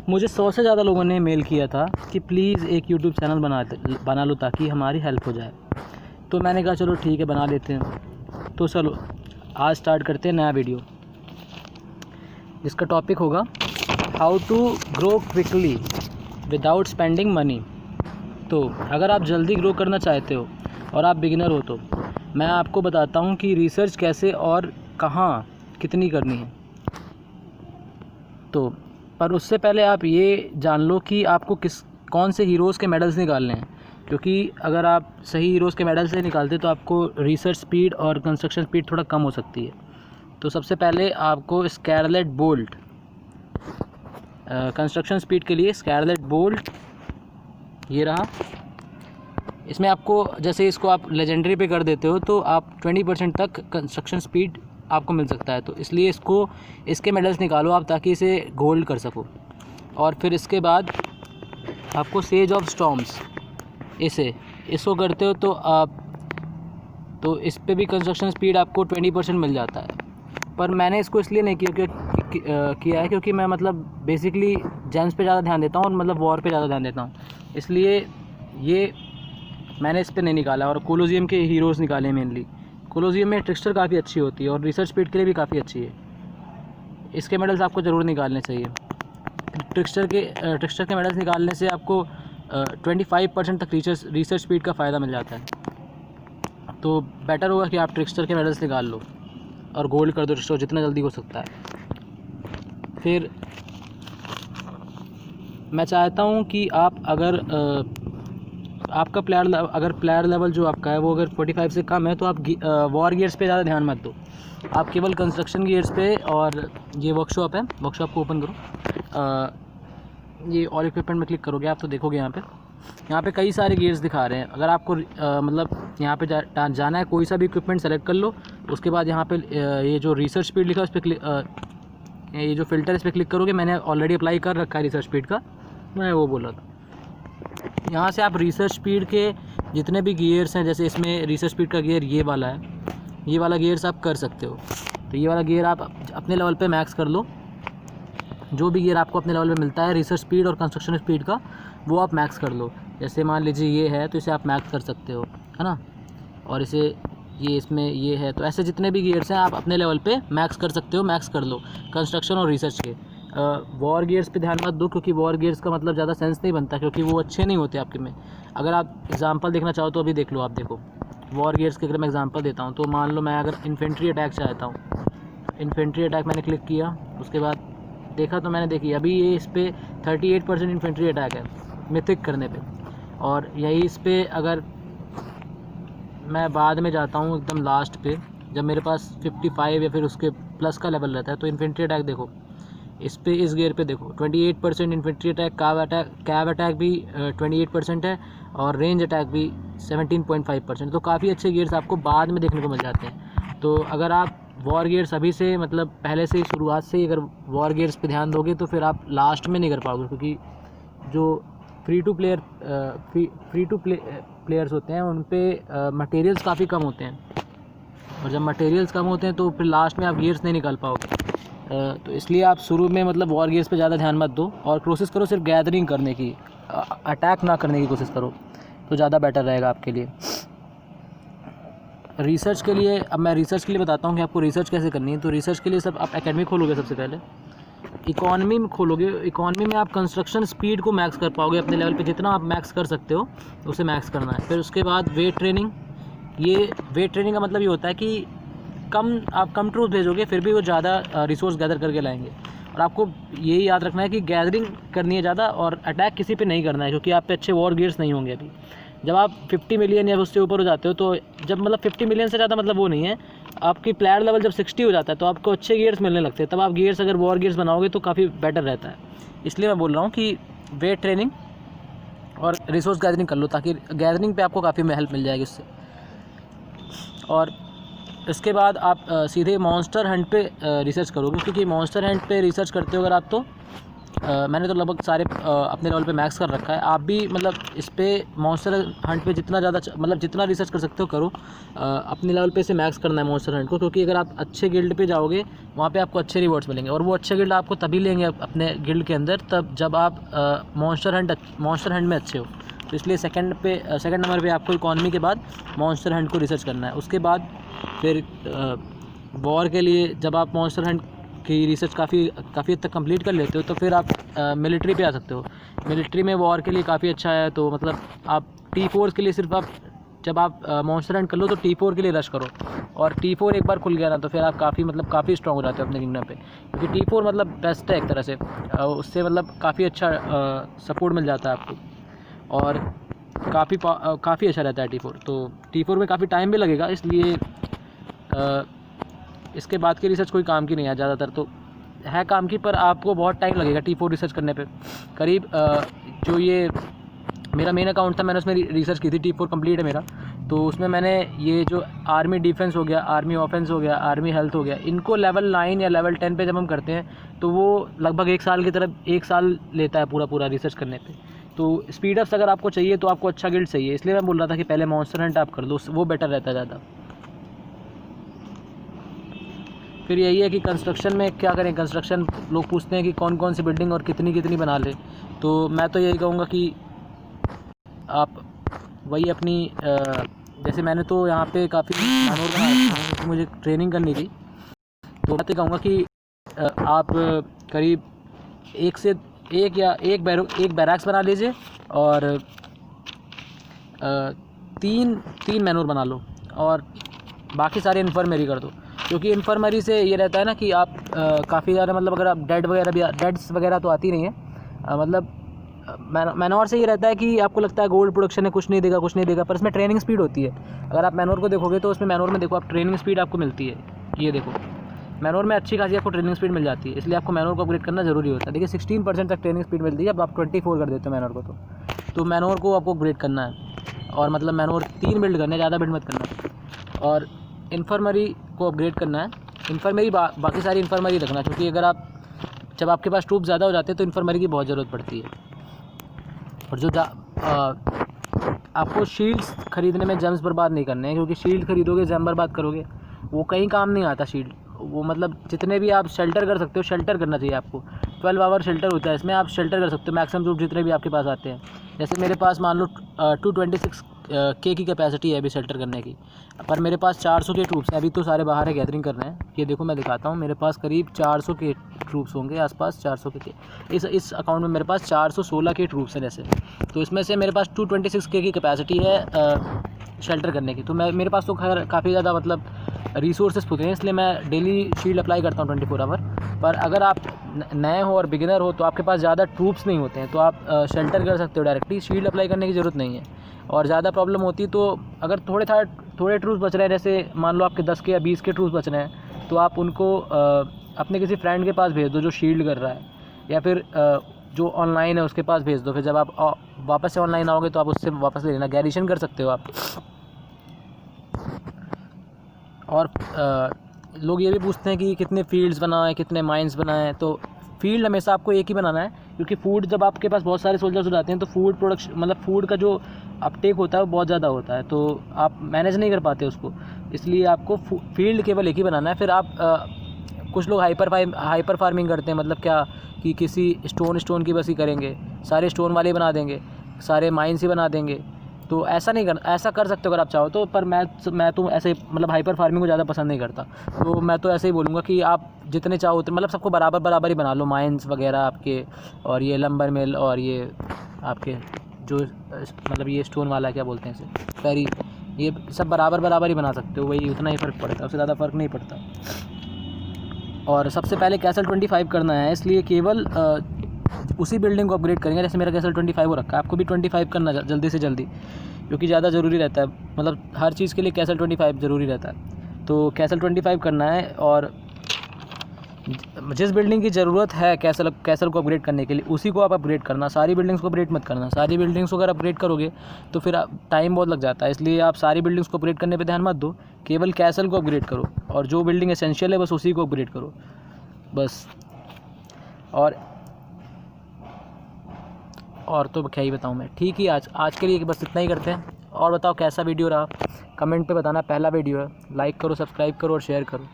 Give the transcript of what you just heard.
मुझे 100 से ज़्यादा लोगों ने मेल किया था कि प्लीज़ एक यूट्यूब चैनल बना लो ताकि हमारी हेल्प हो जाए। तो मैंने कहा चलो ठीक है, बना लेते हैं। तो चलो आज स्टार्ट करते हैं नया वीडियो, जिसका टॉपिक होगा how to grow quickly without spending money. तो अगर आप जल्दी ग्रो करना चाहते हो और आप बिगिनर हो तो मैं आपको बताता हूँ कि रिसर्च कैसे और कहाँ कितनी करनी है। तो पर उससे पहले आप ये जान लो कि आपको कौन से हीरोज़ के मेडल्स निकालने हैं, क्योंकि अगर आप सही हीरोज़ के मेडल से निकालते तो आपको रिसर्च स्पीड और कंस्ट्रक्शन स्पीड थोड़ा कम हो सकती है। तो सबसे पहले आपको स्कारलेट बोल्ट, कंस्ट्रक्शन स्पीड के लिए स्कारलेट बोल्ट ये रहा। इसमें आपको जैसे इसको आप लेजेंडरी पे कर देते हो तो आप 20% तक कंस्ट्रक्शन स्पीड आपको मिल सकता है। तो इसलिए इसके मेडल्स निकालो आप ताकि इसे गोल्ड कर सको। और फिर इसके बाद आपको सेज ऑफ स्टॉर्म्स, इसको करते हो तो इस पे भी कंस्ट्रक्शन स्पीड आपको 20% मिल जाता है। पर मैंने इसको इसलिए नहीं किया है क्योंकि मैं मतलब बेसिकली जेम्स पे ज़्यादा ध्यान देता हूँ और मतलब वॉर पे ज़्यादा ध्यान देता हूँ, इसलिए ये मैंने इस पे नहीं निकाला। और कोलोजियम के हीरोज़ निकाले मेनली। कोलोजियम में ट्रिक्स्टर काफ़ी अच्छी होती है और रिसर्च स्पीड के लिए भी काफ़ी अच्छी है। इसके मेडल्स आपको ज़रूर निकालने चाहिए। ट्रिक्स्टर के मेडल्स निकालने से आपको 25% तक रिसर्च स्पीड का फ़ायदा मिल जाता है। तो बेटर होगा कि आप ट्रिक्स्टर के मेडल्स निकाल लो और गोल्ड कर दो ट्रिक्स्टर जितना जल्दी हो सकता है। फिर मैं चाहता हूँ कि आप आपका प्लेयर लेवल जो आपका है वो अगर 45 से कम है तो आप वॉर गियर्स पे ज़्यादा ध्यान मत दो। आप केवल कंस्ट्रक्शन गियर्स पे, और ये वर्कशॉप है, वर्कशॉप को ओपन करो। ये ऑल इक्विपमेंट में क्लिक करोगे आप तो देखोगे यहाँ पे कई सारे गियर्स दिखा रहे हैं। अगर आपको मतलब यहाँ पे जाना है, कोई सा भी इक्विपमेंट सेलेक्ट कर लो। उसके बाद यहाँ पे ये जो रिसर्च स्पीड लिखा है उस पर ये जो फ़िल्टर इस पर क्लिक करोगे। मैंने ऑलरेडी अप्लाई कर रखा है रिसर्च स्पीड का, मैं वो बोल रहा था। यहाँ से आप रिसर्च स्पीड के जितने भी गियर्स हैं, जैसे इसमें रिसर्च स्पीड का गियर ये वाला है, ये वाला गियर्स आप कर सकते हो। तो ये वाला गियर आप अपने लेवल पे मैक्स कर लो। जो भी गियर आपको अपने लेवल पे मिलता है रिसर्च स्पीड और कंस्ट्रक्शन स्पीड का, वो आप मैक्स कर लो। जैसे मान लीजिए ये है तो इसे आप मैक्स कर सकते हो, है ना। और इसमें ये है, तो ऐसे जितने भी गियर्स हैं आप अपने लेवल पे मैक्स कर सकते हो, मैक्स कर लो कंस्ट्रक्शन और रिसर्च के। वॉर गियर्स पे ध्यान मत दो क्योंकि वॉर गियर्स का मतलब ज़्यादा सेंस नहीं बनता, क्योंकि वो अच्छे नहीं होते आपके में। अगर आप एग्जांपल देखना चाहो तो अभी देख लो। आप देखो वॉर गियर्स के अगर मैं एग्जांपल देता हूँ तो मान लो मैं अगर इन्फेंट्री अटैक चाहता हूँ, इन्फेंट्री अटैक मैंने क्लिक किया, उसके बाद देखा तो मैंने देखी अभी ये इस पर 38% इन्फेंट्री अटैक है मिथिक करने पे। और यही इस पर अगर मैं बाद में जाता हूँ एकदम लास्ट पे, जब मेरे पास 55 या फिर उसके प्लस का लेवल रहता है, तो इन्फेंट्री अटैक देखो इस गियर पे देखो 28% इन्फेंट्री अटैक, कैव अटैक भी 28% है, और रेंज अटैक भी 17.5%। तो काफ़ी अच्छे गियर्स आपको बाद में देखने को मिल जाते हैं। तो अगर आप वॉर गियर्स अभी से मतलब पहले से ही शुरुआत से ही अगर वॉर गियर्स पे ध्यान दोगे तो फिर आप लास्ट में नहीं कर पाओगे, क्योंकि जो फ्री टू प्लेयर्स होते हैं उन पे मटेरियल्स काफ़ी कम होते हैं, और जब मटेरियल्स कम होते हैं तो फिर लास्ट में आप गियर्स नहीं निकाल पाओगे। तो इसलिए आप शुरू में मतलब वॉर गियर्स पे ज़्यादा ध्यान मत दो और कोशिश करो सिर्फ गैदरिंग करने की, अटैक ना करने की कोशिश करो, तो ज़्यादा बेटर रहेगा आपके लिए। रिसर्च के लिए अब मैं रिसर्च के लिए बताता हूँ कि आपको रिसर्च कैसे करनी है। तो रिसर्च के लिए सब आप एकेडमी खोलोगे, सबसे पहले इकॉनमी में खोलोगे। इकॉनमी में आप कंस्ट्रक्शन स्पीड को मैक्स कर पाओगे अपने लेवल पे, जितना आप मैक्स कर सकते हो उसे मैक्स करना है। फिर उसके बाद वेट ट्रेनिंग। ये वेट ट्रेनिंग का मतलब ये होता है कि आप कम ट्रूथ भेजोगे फिर भी वो ज़्यादा रिसोर्स गैदर करके लाएंगे। और आपको यही याद रखना है कि गैदरिंग करनी है ज़्यादा, और अटैक किसी पे नहीं करना है, क्योंकि आप पे अच्छे वॉर गियर्स नहीं होंगे अभी। जब आप 50 मिलियन या उससे ऊपर हो जाते हो, तो जब मतलब 50 मिलियन से ज़्यादा मतलब वो नहीं है, आपकी प्लेयर लेवल जब 60 हो जाता है तो आपको अच्छे गियर्स मिलने लगते हैं। तब आप गियर्स अगर वॉर गियर्स बनाओगे तो काफ़ी बेटर रहता है। इसलिए मैं बोल रहा हूँ कि वेट ट्रेनिंग और रिसोर्स गैदरिंग कर लो, ताकि गैदरिंग पे आपको काफ़ी हेल्प मिल जाएगी इससे। और इसके बाद आप सीधे मॉन्स्टर हंट पे रिसर्च करोगे, क्योंकि मॉन्स्टर हंट पे रिसर्च करते हो अगर आप, तो मैंने तो लगभग सारे अपने लेवल पे मैक्स कर रखा है। आप भी मतलब इस पे मॉन्स्टर हंट पे जितना ज़्यादा मतलब जितना रिसर्च कर सकते हो करो। अपने लेवल पे से मैक्स करना है मॉन्स्टर हंट को, क्योंकि अगर आप अच्छे गिल्ड पे जाओगे वहाँ पे आपको अच्छे रिवॉर्ड्स मिलेंगे, और वो अच्छे गिल्ड आपको तभी लेंगे अपने गिल्ड के अंदर तब जब आप मॉन्स्टर हंट में अच्छे हो। तो इसलिए सेकंड नंबर पे आपको इकॉनमी के बाद मॉन्स्टर हंट को रिसर्च करना है। उसके बाद फिर वॉर के लिए जब आप मॉन्स्टर हंट की रिसर्च काफ़ी हद तक कंप्लीट कर लेते हो तो फिर आप मिलिट्री पे आ सकते हो। मिलिट्री में वॉर के लिए काफ़ी अच्छा है। तो मतलब आप T4 के लिए सिर्फ आप जब आप मॉन्स्टर हंट कर लो तो T4 के लिए रश करो, और T4 एक बार खुल गया ना तो फिर आप काफ़ी स्ट्रॉन्ग हो जाते हो अपने किंगडम पे, क्योंकि T4 मतलब बेस्ट है एक तरह से। उससे मतलब काफ़ी अच्छा सपोर्ट मिल जाता है आपको, और काफ़ी अच्छा रहता है T4। तो T4 में काफ़ी टाइम भी लगेगा, इसलिए इसके बाद की रिसर्च कोई काम की नहीं है। ज़्यादातर तो है काम की, पर आपको बहुत टाइम लगेगा T4 रिसर्च करने पे। करीब जो ये मेरा मेन अकाउंट था मैंने उसमें रिसर्च की थी, T4 कंप्लीट है मेरा। तो उसमें मैंने ये जो आर्मी डिफेंस हो गया, आर्मी ऑफेंस हो गया, आर्मी हेल्थ हो गया, इनको लेवल 9 या लेवल 10 पे जब हम करते हैं तो वो लगभग 1 साल लेता है पूरा रिसर्च करने पे। तो स्पीड अप्स अगर आपको चाहिए तो आपको अच्छा गिल्ड चाहिए, इसलिए मैं बोल रहा था कि पहले मॉन्स्टर हंट आप कर लो, वो बेटर रहता है ज़्यादा। फिर यही है कि कंस्ट्रक्शन में क्या करें। कंस्ट्रक्शन लोग पूछते हैं कि कौन कौन सी बिल्डिंग और कितनी बना ले, तो मैं तो यही कहूँगा कि आप वही अपनी जैसे मैंने तो यहाँ पे काफ़ी मैनोर बनाया, मुझे ट्रेनिंग करनी थी, तो मैं तो कहूँगा कि आप करीब एक बैरक्स बना लीजिए, और तीन मैनोर बना लो, और बाकी सारे इन्फर्मरी कर दो। क्योंकि इन्फर्मरी से ये रहता है ना कि आप काफ़ी ज़्यादा मतलब अगर आप डेड्स वगैरह तो आती नहीं है, मतलब मैनोर से ये रहता है कि आपको लगता है गोल्ड प्रोडक्शन है कुछ नहीं देगा, पर इसमें ट्रेनिंग स्पीड होती है। अगर आप मैनोर को देखोगे तो उसमें मैनोर में देखो आप ट्रेनिंग स्पीड आपको मिलती है, ये देखो मैनोर में अच्छी खासी आपको ट्रेनिंग स्पीड मिल जाती है, इसलिए आपको मैनोर को अपग्रेड करना जरूरी होता है। देखिए 16% तक ट्रेनिंग स्पीड मिलती है, अब आप 24 कर देते हो मैनोर को, तो मैनोर को आपको अपग्रेड करना है, और मतलब मैनोर 3 बिल्ड करने, ज़्यादा बिल्ड मत करना, और इन्फर्मरी को अपग्रेड करना है। इन्फर्मरी बाकी सारी इन्फर्मरी रखना, क्योंकि अगर आप जब आपके पास ट्रूप ज़्यादा हो जाते हैं तो इन्फर्मरी की बहुत ज़रूरत पड़ती है। और जो आपको शील्ड्स खरीदने में जेम्स बर्बाद नहीं करने हैं, क्योंकि शील्ड खरीदोगे जेम बर्बाद करोगे वो कहीं काम नहीं आता शील्ड। वो मतलब जितने भी आप शेल्टर कर सकते हो, शेल्टर करना चाहिए आपको। 12 आवर शेल्टर होता है, इसमें आप शेल्टर कर सकते हो मैक्सिमम ट्रूप जितने भी आपके पास आते हैं। जैसे मेरे पास मान लो 226 के की कैपेसिटी है अभी शेल्टर करने की, पर मेरे पास 400 के ट्रूप्स हैं। अभी तो सारे बाहर है गैदरिंग कर रहे हैं, ये देखो मैं दिखाता हूँ, मेरे पास करीब 400 के ट्रूप्स होंगे आसपास, 400 के इस अकाउंट में मेरे पास 416 के ट्रूप्स हैं जैसे। तो इसमें से मेरे पास 226 के की कैपेसिटी है शेल्टर करने की। तो मेरे पास तो खैर काफ़ी ज़्यादा मतलब रिसोर्सेज होते हैं, इसलिए मैं डेली शील्ड अप्लाई करता हूँ 24 आवर। पर अगर आप नए हो और बिगिनर हो तो आपके पास ज़्यादा ट्रूप्स नहीं होते हैं, तो आप शेल्टर कर सकते हो डायरेक्टली, शील्ड अप्लाई करने की ज़रूरत नहीं है। और ज़्यादा प्रॉब्लम होती तो अगर थोड़े ट्रूप्स बच रहे हैं, जैसे मान लो आपके 10 के या 20 के ट्रूप्स बच रहे हैं, तो आप उनको अपने किसी फ्रेंड के पास भेज दो जो शील्ड कर रहा है, या फिर जो ऑनलाइन है उसके पास भेज दो। फिर जब आप वापस से ऑनलाइन आओगे तो आप उससे वापस ले लेना, गैरिशन कर सकते हो आप। और लोग ये भी पूछते हैं कि कितने फील्ड्स बनाएं, कितने माइंस बनाएं। तो फील्ड हमेशा आपको एक ही बनाना है, क्योंकि फूड जब आपके पास बहुत सारे सोल्जर्स हो जाते हैं तो फूड प्रोडक्शन मतलब फूड का जो अपटेक होता है वो बहुत ज़्यादा होता है, तो आप मैनेज नहीं कर पाते उसको, इसलिए आपको फील्ड केवल एक ही बनाना है। फिर आप कुछ लोग हाइपर फार्मिंग करते हैं, मतलब क्या कि किसी स्टोन की बस ही करेंगे, सारे स्टोन वाले बना देंगे, सारे माइंस ही बना देंगे। तो ऐसा नहीं करना, ऐसा कर सकते हो अगर आप चाहो तो, पर मैं तो ऐसे मतलब हाइपर फार्मिंग को ज़्यादा पसंद नहीं करता। तो मैं तो ऐसे ही बोलूँगा कि आप जितने चाहो उतने मतलब सबको बराबर ही बना लो, माइंस वगैरह आपके, और ये लंबर मिल, और ये आपके जो मतलब ये स्टोन वाला क्या बोलते हैं इसे, फेरी, ये सब बराबर ही बना सकते हो, वही उतना ही फ़र्क पड़ता है, उससे ज़्यादा फ़र्क नहीं पड़ता। और सबसे पहले कैसल 25 करना है, इसलिए केवल उसी बिल्डिंग को अपग्रेड करेंगे। जैसे मेरा कैसल 25 हो रखा है, आपको भी 25 करना जल्दी से जल्दी, क्योंकि ज़्यादा ज़रूरी रहता है, मतलब हर चीज़ के लिए कैसल 25 ज़रूरी रहता है। तो कैसल 25 करना है, और जिस बिल्डिंग की ज़रूरत है कैसल को अपग्रेड करने के लिए उसी को आप अपग्रेड करना, सारी बिल्डिंग्स को अपग्रेड मत करना। सारी बिल्डिंग्स को अगर अपग्रेड करोगे तो फिर टाइम बहुत लग जाता है, इसलिए आप सारी बिल्डिंग्स को अपग्रेड करने पे ध्यान मत दो, केवल कैसल को अपग्रेड करो, और जो बिल्डिंग एसेंशियल है बस उसी को अपग्रेड करो बस। और और तो क्या ही बताऊँ मैं। ठीक ही आज के लिए बस इतना ही करते हैं। और बताओ कैसा वीडियो रहा, कमेंट पे बताना। पहला वीडियो है, लाइक करो, सब्सक्राइब करो और शेयर करो।